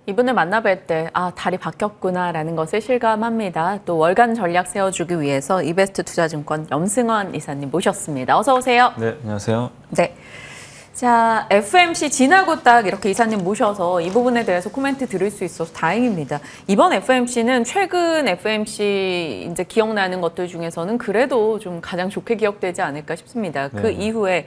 이분을 만나뵐 때 달이 바뀌었구나라는 것을 실감합니다. 또 월간 전략 세워주기 위해서 이베스트 투자증권 염승원 이사님 모셨습니다. 어서 오세요. 네, 안녕하세요. 네. 자, FMC 지나고 딱 이렇게 이사님 모셔서 이 부분에 대해서 코멘트 들을 수 있어서 다행입니다. 이번 FMC는 최근 FMC 이제 기억나는 것들 중에서는 그래도 좀 가장 좋게 기억되지 않을까 싶습니다. 그 이후에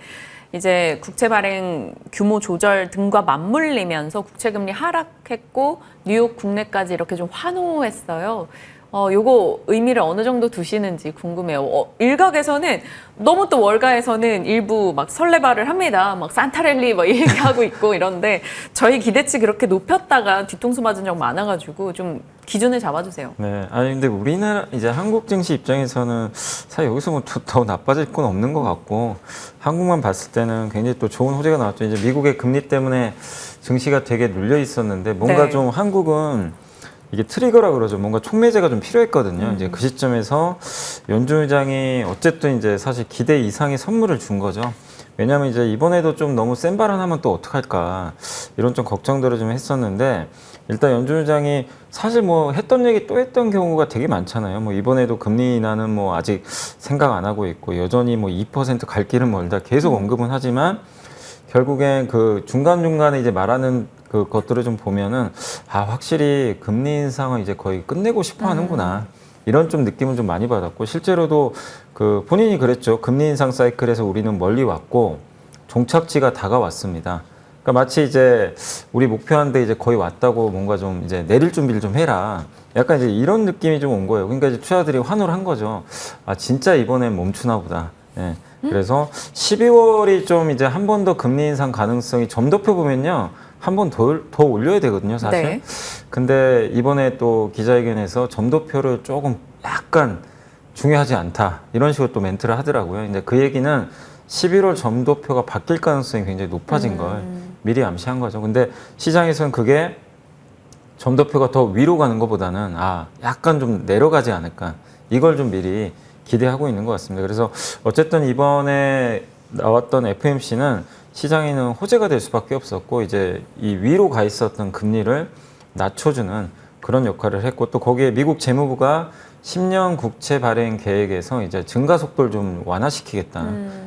이제 국채 발행 규모 조절 등과 맞물리면서 국채금리 하락했고 뉴욕 국내까지 이렇게 좀 환호했어요. 요거 의미를 어느 정도 두시는지 궁금해요. 일각에서는 너무 또 월가에서는 일부 막 설레발을 합니다. 막 산타랠리 막 얘기하고 있고 이런데 저희 기대치 그렇게 높였다가 뒤통수 맞은 적 많아가지고 좀 기준을 잡아주세요. 네, 아니 근데 우리나라 이제 한국 증시 입장에서는 사실 여기서 뭐 더 나빠질 건 없는 것 같고 한국만 봤을 때는 굉장히 또 좋은 호재가 나왔죠. 이제 미국의 금리 때문에 증시가 되게 눌려 있었는데 뭔가 좀 한국은 이게 트리거라 그러죠. 뭔가 촉매제가 좀 필요했거든요. 이제 그 시점에서 연준 의장이 어쨌든 이제 사실 기대 이상의 선물을 준 거죠. 왜냐하면 이제 이번에도 좀 너무 센 발언하면 또 어떡할까 이런 좀 걱정들을 좀 했었는데 일단 연준 의장이 사실 뭐 했던 얘기 또 했던 경우가 되게 많잖아요. 뭐 이번에도 금리 인하는 뭐 아직 생각 안 하고 있고 여전히 뭐 2% 갈 길은 멀다 계속 언급은 하지만 결국엔 그 중간중간에 이제 말하는 그 것들을 좀 보면은 확실히 금리 인상은 이제 거의 끝내고 싶어 하는구나. 이런 좀 느낌을 좀 많이 받았고 실제로도 그 본인이 그랬죠. 금리 인상 사이클에서 우리는 멀리 왔고 종착지가 다가왔습니다. 그러니까 마치 이제 우리 목표한데 이제 거의 왔다고 뭔가 좀 이제 내릴 준비를 좀 해라. 약간 이제 이런 느낌이 좀 온 거예요. 그러니까 이제 투자들이 환호를 한 거죠. 진짜 이번엔 멈추나 보다. 네. 그래서 12월이 좀 이제 한 번 더 금리 인상 가능성이 점도표 보면요. 한 번 더 올려야 되거든요, 사실. 네. 근데 이번에 또 기자회견에서 점도표를 조금 약간 중요하지 않다. 이런 식으로 또 멘트를 하더라고요. 근데 그 얘기는 11월 점도표가 바뀔 가능성이 굉장히 높아진 걸 미리 암시한 거죠. 근데 시장에서는 그게 점도표가 더 위로 가는 것보다는 약간 좀 내려가지 않을까. 이걸 좀 미리 기대하고 있는 것 같습니다. 그래서 어쨌든 이번에 나왔던 FMC는 시장에는 호재가 될 수밖에 없었고 이제 이 위로 가 있었던 금리를 낮춰주는 그런 역할을 했고 또 거기에 미국 재무부가 10년 국채 발행 계획에서 이제 증가 속도를 좀 완화시키겠다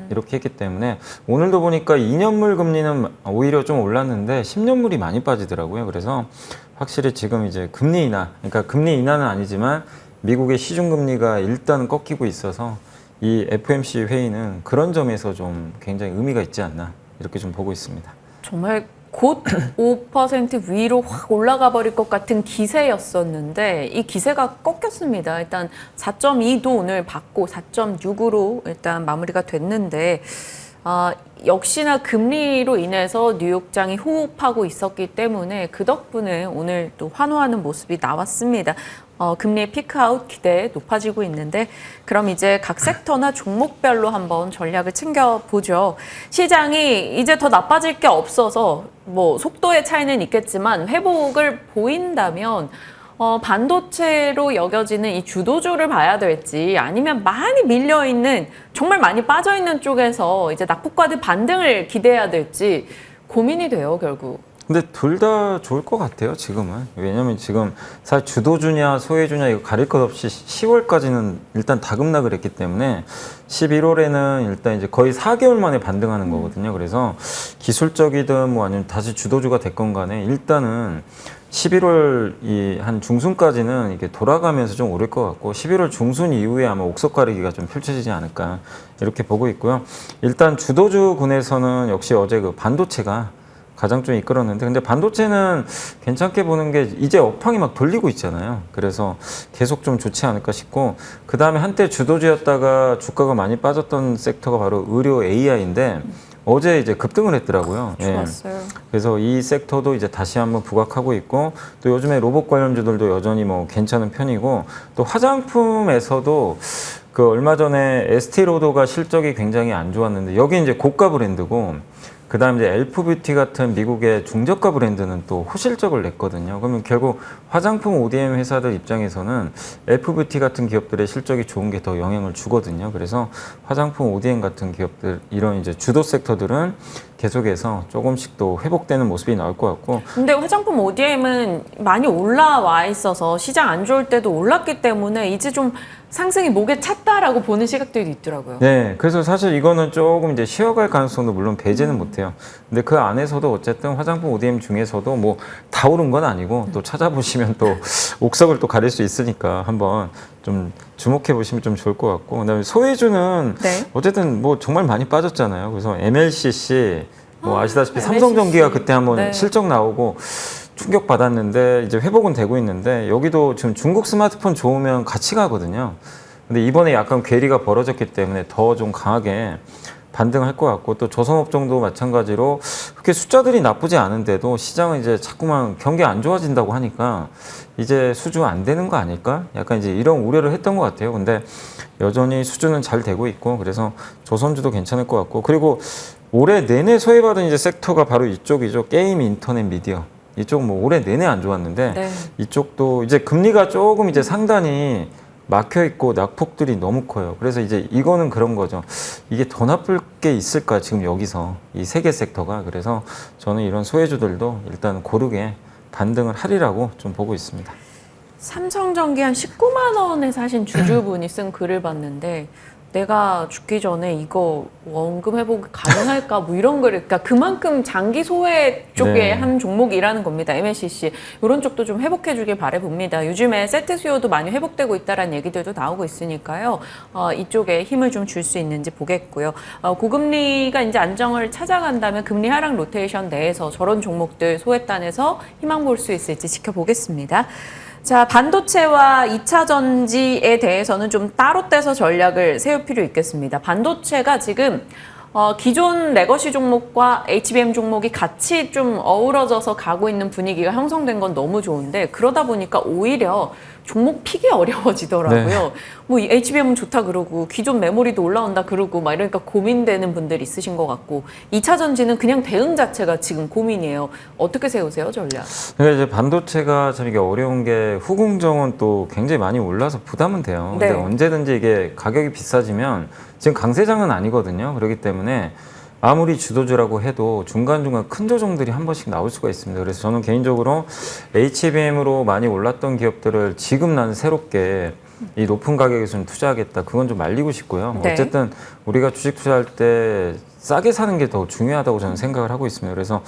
이렇게 했기 때문에 오늘도 보니까 2년물 금리는 오히려 좀 올랐는데 10년물이 많이 빠지더라고요. 그래서 확실히 지금 이제 금리 인하, 그러니까 금리 인하는 아니지만 미국의 시중금리가 일단 꺾이고 있어서 이 FMC 회의는 그런 점에서 좀 굉장히 의미가 있지 않나 이렇게 좀 보고 있습니다. 정말 곧 5% 위로 확 올라가 버릴 것 같은 기세였었는데 이 기세가 꺾였습니다. 일단 4.2도 오늘 받고 4.6으로 일단 마무리가 됐는데 역시나 금리로 인해서 뉴욕장이 호흡하고 있었기 때문에 그 덕분에 오늘 또 환호하는 모습이 나왔습니다. 금리의 피크아웃 기대 높아지고 있는데 그럼 이제 각 섹터나 종목별로 한번 전략을 챙겨보죠. 시장이 이제 더 나빠질 게 없어서 뭐 속도의 차이는 있겠지만 회복을 보인다면 반도체로 여겨지는 이 주도주를 봐야 될지 아니면 많이 밀려있는 정말 많이 빠져있는 쪽에서 이제 낙폭과대 반등을 기대해야 될지 고민이 돼요, 결국. 근데 둘 다 좋을 것 같아요, 지금은. 왜냐면 지금 사실 주도주냐 소외주냐 이거 가릴 것 없이 10월까지는 일단 다급락을 했기 때문에 11월에는 일단 이제 거의 4개월 만에 반등하는 거거든요. 그래서 기술적이든 뭐 아니면 다시 주도주가 됐건 간에 일단은 11월 이 한 중순까지는 이게 돌아가면서 좀 오를 것 같고 11월 중순 이후에 아마 옥석 가리기가 좀 펼쳐지지 않을까 이렇게 보고 있고요. 일단 주도주군에서는 역시 어제 그 반도체가 가장 좀 이끌었는데 근데 반도체는 괜찮게 보는 게 이제 업황이 막 돌리고 있잖아요. 그래서 계속 좀 좋지 않을까 싶고 그 다음에 한때 주도주였다가 주가가 많이 빠졌던 섹터가 바로 의료 AI인데 어제 이제 급등을 했더라고요. 좋았어요. 그래서 이 섹터도 이제 다시 한번 부각하고 있고 또 요즘에 로봇 관련주들도 여전히 뭐 괜찮은 편이고 또 화장품에서도 그 얼마 전에 에스티로더가 실적이 굉장히 안 좋았는데 여기 이제 고가 브랜드고 그다음에 이제 엘프뷰티 같은 미국의 중저가 브랜드는 또 호실적을 냈거든요. 그러면 결국 화장품 ODM 회사들 입장에서는 엘프뷰티 같은 기업들의 실적이 좋은 게 더 영향을 주거든요. 그래서 화장품 ODM 같은 기업들 이런 이제 주도 섹터들은 계속해서 조금씩 또 회복되는 모습이 나올 것 같고. 근데 화장품 ODM은 많이 올라와 있어서 시장 안 좋을 때도 올랐기 때문에 이제 좀 상승이 목에 찼다라고 보는 시각들도 있더라고요. 네, 그래서 사실 이거는 조금 이제 쉬어갈 가능성도 물론 배제는 못해요. 근데 그 안에서도 어쨌든 화장품 ODM 중에서도 뭐 다 오른 건 아니고 또 찾아보시면 또 옥석을 또 가릴 수 있으니까 한번 좀 주목해 보시면 좀 좋을 것 같고. 그다음에 소외주는 네. 어쨌든 뭐 정말 많이 빠졌잖아요. 그래서 MLCC 뭐 아시다시피 MLCC. 삼성전기가 그때 한번 네. 실적 나오고 충격 받았는데 이제 회복은 되고 있는데 여기도 지금 중국 스마트폰 좋으면 같이 가거든요. 근데 이번에 약간 괴리가 벌어졌기 때문에 더 좀 강하게 반등할 것 같고 또 조선업종도 마찬가지로 그렇게 숫자들이 나쁘지 않은데도 시장은 이제 자꾸만 경기 안 좋아진다고 하니까 이제 수주 안 되는 거 아닐까? 약간 이제 이런 우려를 했던 것 같아요. 근데 여전히 수주는 잘 되고 있고 그래서 조선주도 괜찮을 것 같고 그리고 올해 내내 소외받은 이제 섹터가 바로 이쪽이죠. 게임, 인터넷, 미디어. 이쪽 뭐 올해 내내 안 좋았는데 네. 이쪽도 이제 금리가 조금 이제 상단이 막혀 있고 낙폭들이 너무 커요. 그래서 이제 이거는 그런 거죠. 이게 더 나쁠 게 있을까 지금 여기서 이 세 개 섹터가. 그래서 저는 이런 소외주들도 일단 고르게 반등을 하리라고 좀 보고 있습니다. 삼성전기 한 19만 원에 사신 주주분이 쓴 글을 봤는데 내가 죽기 전에 이거 원금 회복 가능할까 뭐 이런 글을 그러니까 그만큼 장기 소외 쪽에 네. 한 종목이라는 겁니다. MLCC 이런 쪽도 좀 회복해 주길 바래 봅니다. 요즘에 세트 수요도 많이 회복되고 있다라는 얘기들도 나오고 있으니까요. 이쪽에 힘을 좀 줄 수 있는지 보겠고요. 고금리가 이제 안정을 찾아간다면 금리 하락 로테이션 내에서 저런 종목들 소외단에서 희망 볼 수 있을지 지켜보겠습니다. 자, 반도체와 2차 전지에 대해서는 좀 따로 떼서 전략을 세울 필요 있겠습니다. 반도체가 지금 기존 레거시 종목과 HBM 종목이 같이 좀 어우러져서 가고 있는 분위기가 형성된 건 너무 좋은데 그러다 보니까 오히려 종목 픽이 어려워지더라고요. 네. 뭐 HBM은 좋다 그러고 기존 메모리도 올라온다 그러고 막 이러니까 고민되는 분들 있으신 것 같고 2차 전지는 그냥 대응 자체가 지금 고민이에요. 어떻게 세우세요, 전략? 그러니까 이제 반도체가 참 이게 어려운 게 후공정은 또 굉장히 많이 올라서 부담은 돼요. 네. 근데 언제든지 이게 가격이 비싸지면 지금 강세장은 아니거든요. 그렇기 때문에 아무리 주도주라고 해도 중간중간 큰 조정들이 한 번씩 나올 수가 있습니다. 그래서 저는 개인적으로 HBM으로 많이 올랐던 기업들을 지금 난 새롭게 이 높은 가격에서 좀 투자하겠다. 그건 좀 말리고 싶고요. 네. 어쨌든 우리가 주식 투자할 때 싸게 사는 게 더 중요하다고 저는 생각을 하고 있습니다. 그래서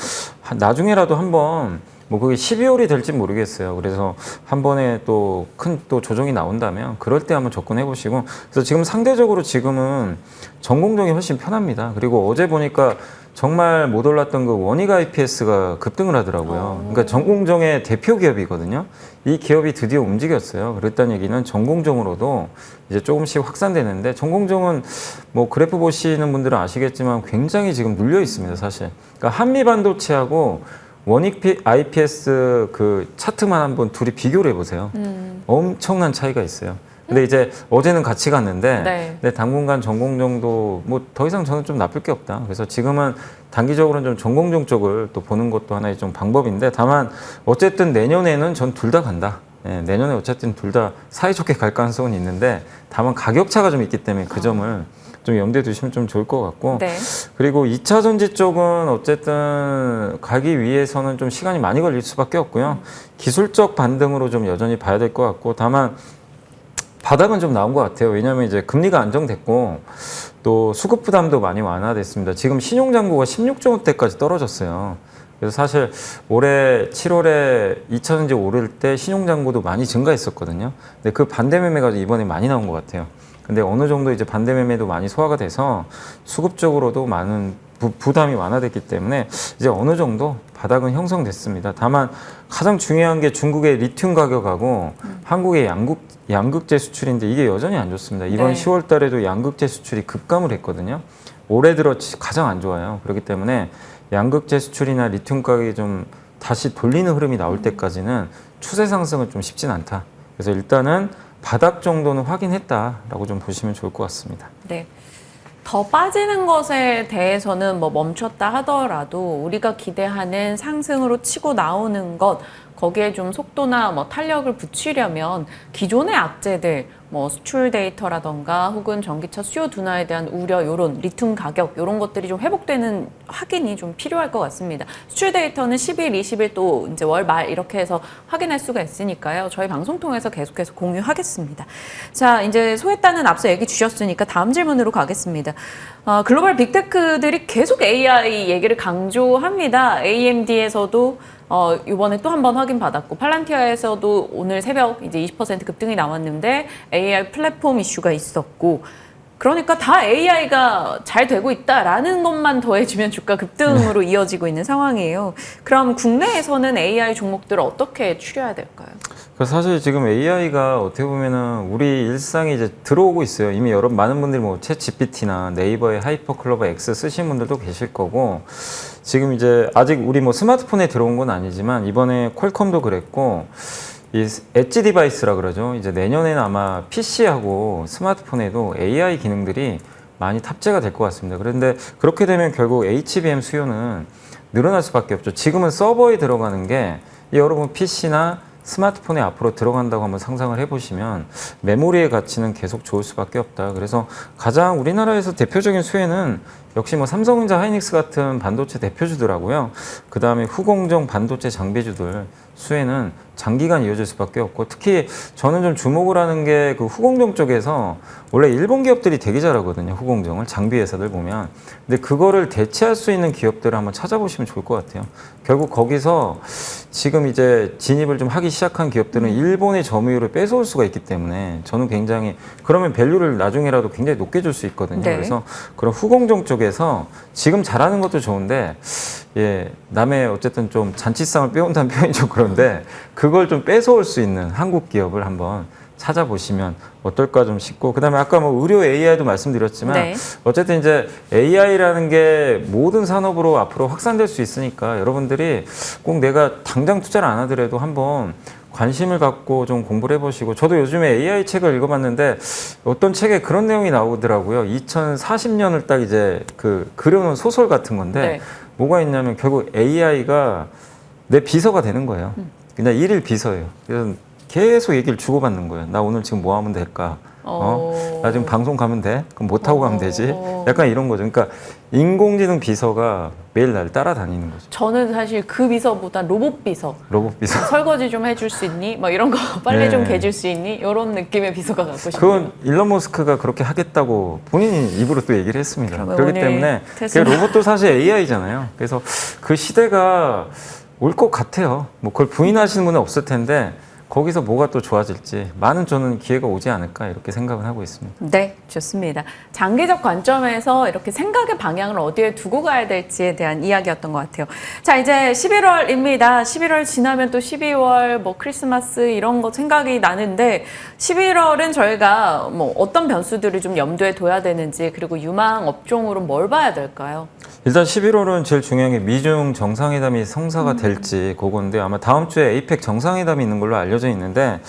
나중에라도 한번 뭐 그게 12월이 될지 모르겠어요. 그래서 한 번에 또 큰 또 조정이 나온다면 그럴 때 한번 접근해 보시고 그래서 지금 상대적으로 지금은 전공정이 훨씬 편합니다. 그리고 어제 보니까 정말 못 올랐던 그 원익 IPS가 급등을 하더라고요. 그러니까 전공정의 대표 기업이거든요. 이 기업이 드디어 움직였어요. 그랬다는 얘기는 전공정으로도 이제 조금씩 확산되는데 전공정은 뭐 그래프 보시는 분들은 아시겠지만 굉장히 지금 눌려 있습니다, 사실. 그러니까 한미 반도체하고 원익 IPS 그 차트만 한번 둘이 비교를 해보세요. 엄청난 차이가 있어요. 근데 이제 어제는 같이 갔는데 네. 근데 당분간 전공정도 뭐 더 이상 저는 좀 나쁠 게 없다. 그래서 지금은 단기적으로는 좀 전공정 쪽을 또 보는 것도 하나의 좀 방법인데 다만 어쨌든 내년에는 전 둘 다 간다. 예, 내년에 어쨌든 둘 다 사이좋게 갈 가능성은 있는데 다만 가격차가 좀 있기 때문에 그 점을 좀 염두에 두시면 좀 좋을 것 같고 네. 그리고 2차 전지 쪽은 어쨌든 가기 위해서는 좀 시간이 많이 걸릴 수밖에 없고요. 기술적 반등으로 좀 여전히 봐야 될 것 같고 다만 바닥은 좀 나온 것 같아요. 왜냐하면 이제 금리가 안정됐고 또 수급 부담도 많이 완화됐습니다. 지금 신용잔고가 16조 원대까지 떨어졌어요. 그래서 사실 올해 7월에 2차 전지 오를 때 신용잔고도 많이 증가했었거든요. 근데 그 반대 매매가 이번에 많이 나온 것 같아요. 근데 어느 정도 이제 반대 매매도 많이 소화가 돼서 수급적으로도 많은 부담이 완화됐기 때문에 이제 어느 정도 바닥은 형성됐습니다. 다만 가장 중요한 게 중국의 리튬 가격하고 한국의 양극재 수출인데 이게 여전히 안 좋습니다. 이번 네. 10월 달에도 양극재 수출이 급감을 했거든요. 올해 들어 가장 안 좋아요. 그렇기 때문에 양극재 수출이나 리튬 가격이 좀 다시 돌리는 흐름이 나올 때까지는 추세 상승은 좀 쉽진 않다. 그래서 일단은 바닥 정도는 확인했다라고 좀 보시면 좋을 것 같습니다. 네. 더 빠지는 것에 대해서는 뭐 멈췄다 하더라도 우리가 기대하는 상승으로 치고 나오는 것 거기에 좀 속도나 뭐 탄력을 붙이려면 기존의 악재들 뭐 수출 데이터라던가 혹은 전기차 수요 둔화에 대한 우려 요런 리튬 가격 요런 것들이 좀 회복되는 확인이 좀 필요할 것 같습니다. 수출 데이터는 10일, 20일 또 이제 월 말 이렇게 해서 확인할 수가 있으니까요. 저희 방송 통해서 계속해서 공유하겠습니다. 자, 이제 소했다는 앞서 얘기 주셨으니까 다음 질문으로 가겠습니다. 글로벌 빅테크들이 계속 AI 얘기를 강조합니다. AMD에서도 이번에 또 한 번 확인받았고 팔란티아에서도 오늘 새벽 이제 20% 급등이 나왔는데 AI 플랫폼 이슈가 있었고 그러니까 다 AI가 잘 되고 있다라는 것만 더해지면 주가 급등으로 이어지고 있는 상황이에요. 그럼 국내에서는 AI 종목들을 어떻게 추려야 될까요? 사실 지금 AI가 어떻게 보면은 우리 일상에 이제 들어오고 있어요. 이미 많은 분들이 뭐 챗 GPT나 네이버의 하이퍼클로버 X 쓰신 분들도 계실 거고 지금 이제 아직 우리 뭐 스마트폰에 들어온 건 아니지만 이번에 퀄컴도 그랬고 이 엣지 디바이스라 그러죠. 이제 내년에는 아마 PC하고 스마트폰에도 AI 기능들이 많이 탑재가 될 것 같습니다. 그런데 그렇게 되면 결국 HBM 수요는 늘어날 수밖에 없죠. 지금은 서버에 들어가는 게 여러분 PC나 스마트폰에 앞으로 들어간다고 한번 상상을 해보시면 메모리의 가치는 계속 좋을 수밖에 없다. 그래서 가장 우리나라에서 대표적인 수혜는 역시 뭐 삼성전자, 하이닉스 같은 반도체 대표주더라고요. 그 다음에 후공정 반도체 장비주들 수혜는 장기간 이어질 수밖에 없고 특히 저는 좀 주목을 하는 게 그 후공정 쪽에서 원래 일본 기업들이 되게 잘하거든요. 후공정을 장비 회사들 보면. 근데 그거를 대체할 수 있는 기업들을 한번 찾아보시면 좋을 것 같아요. 결국 거기서 지금 이제 진입을 좀 하기 시작한 기업들은 일본의 점유율을 뺏어올 수가 있기 때문에 저는 굉장히 그러면 밸류를 나중에라도 굉장히 높게 줄 수 있거든요. 네. 그래서 그런 후공정 쪽에서 지금 잘하는 것도 좋은데 예, 남의 어쨌든 좀 잔치상을 빼온다는 표현이 좀 그런데 그걸 좀 뺏어올 수 있는 한국 기업을 한번 찾아보시면 어떨까 좀 싶고 그다음에 아까 뭐 의료 AI도 말씀드렸지만 네. 어쨌든 이제 AI라는 게 모든 산업으로 앞으로 확산될 수 있으니까 여러분들이 꼭 내가 당장 투자를 안 하더라도 한번 관심을 갖고 좀 공부를 해보시고 저도 요즘에 AI 책을 읽어봤는데 어떤 책에 그런 내용이 나오더라고요. 2040년을 딱 이제 그 그려놓은 소설 같은 건데 네. 뭐가 있냐면 결국 AI가 내 비서가 되는 거예요. 그냥 일일 비서예요. 그래서 계속 얘기를 주고받는 거예요. 나 오늘 지금 뭐 하면 될까? 나 지금 방송 가면 돼? 그럼 못 하고 가면 되지? 약간 이런 거죠. 그러니까 인공지능 비서가 매일 날 따라다니는 거죠. 저는 사실 그 비서보다 로봇 비서 로봇 비서. 설거지 좀 해줄 수 있니? 막 이런 거 빨래 네. 좀 개줄 수 있니? 이런 느낌의 비서가 갖고 싶어요. 그건 일론 머스크가 그렇게 하겠다고 본인이 입으로 또 얘기를 했습니다. 그러면 그렇기 오늘 때문에 테슬라. 그 로봇도 사실 AI잖아요. 그래서 그 시대가 올 것 같아요. 뭐 그걸 부인하시는 분은 없을 텐데 거기서 뭐가 또 좋아질지 많은 저는 기회가 오지 않을까 이렇게 생각을 하고 있습니다. 네, 좋습니다. 장기적 관점에서 이렇게 생각의 방향을 어디에 두고 가야 될지에 대한 이야기였던 것 같아요. 자, 이제 11월입니다. 11월 지나면 또 12월, 뭐 크리스마스 이런 거 생각이 나는데 11월은 저희가 뭐 어떤 변수들을 좀 염두에 둬야 되는지 그리고 유망 업종으로 뭘 봐야 될까요? 일단 11월은 제일 중요한 게 미중 정상회담이 성사가 될지 그건데 아마 다음 주에 에이펙 정상회담이 있는 걸로 알려져 있는데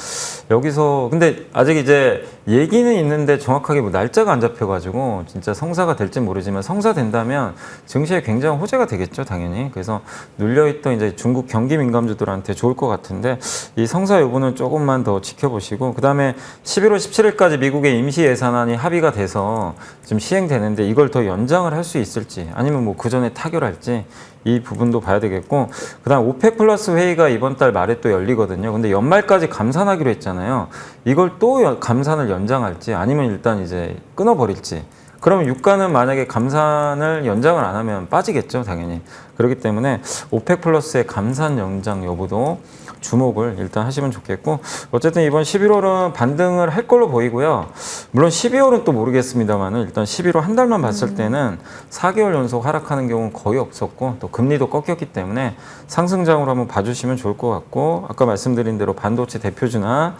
여기서 근데 아직 이제 얘기는 있는데 정확하게 뭐 날짜가 안 잡혀가지고 진짜 성사가 될지 모르지만 성사된다면 증시에 굉장한 호재가 되겠죠 당연히. 그래서 눌려있던 이제 중국 경기 민감주들한테 좋을 것 같은데 이 성사 여부는 조금만 더 지켜보시고 그 다음에 11월 17일까지 미국의 임시 예산안이 합의가 돼서 지금 시행되는데 이걸 더 연장을 할 수 있을지 아니면 뭐 그 전에 타결할지 이 부분도 봐야 되겠고 그다음 오펙 플러스 회의가 이번 달 말에 또 열리거든요. 근데 연말까지 감산하기로 했잖아요. 이걸 또 감산을 연장할지 아니면 일단 이제 끊어버릴지. 그러면 유가는 만약에 감산을 연장을 안 하면 빠지겠죠, 당연히. 그렇기 때문에 오펙 플러스의 감산 연장 여부도 주목을 일단 하시면 좋겠고 어쨌든 이번 11월은 반등을 할 걸로 보이고요. 물론 12월은 또 모르겠습니다만은 일단 11월 한 달만 봤을 때는 4개월 연속 하락하는 경우는 거의 없었고 또 금리도 꺾였기 때문에 상승장으로 한번 봐주시면 좋을 것 같고 아까 말씀드린 대로 반도체 대표주나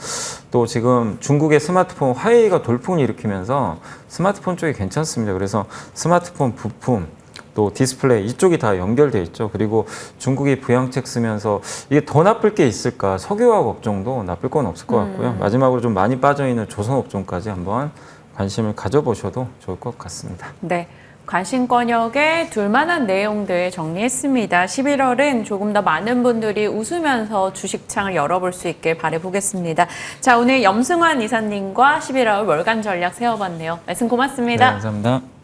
또 지금 중국의 스마트폰 화웨이가 돌풍을 일으키면서 스마트폰 쪽이 괜찮습니다. 그래서 스마트폰 부품 또 디스플레이 이쪽이 다 연결돼 있죠. 그리고 중국이 부양책 쓰면서 이게 더 나쁠 게 있을까? 석유화학 업종도 나쁠 건 없을 것 같고요. 마지막으로 좀 많이 빠져 있는 조선 업종까지 한번 관심을 가져보셔도 좋을 것 같습니다. 네. 관심권역에 둘만한 내용들 정리했습니다. 11월은 조금 더 많은 분들이 웃으면서 주식창을 열어볼 수 있길 바라보겠습니다. 자, 오늘 염승환 이사님과 11월 월간 전략 세워봤네요. 말씀 고맙습니다. 네, 감사합니다.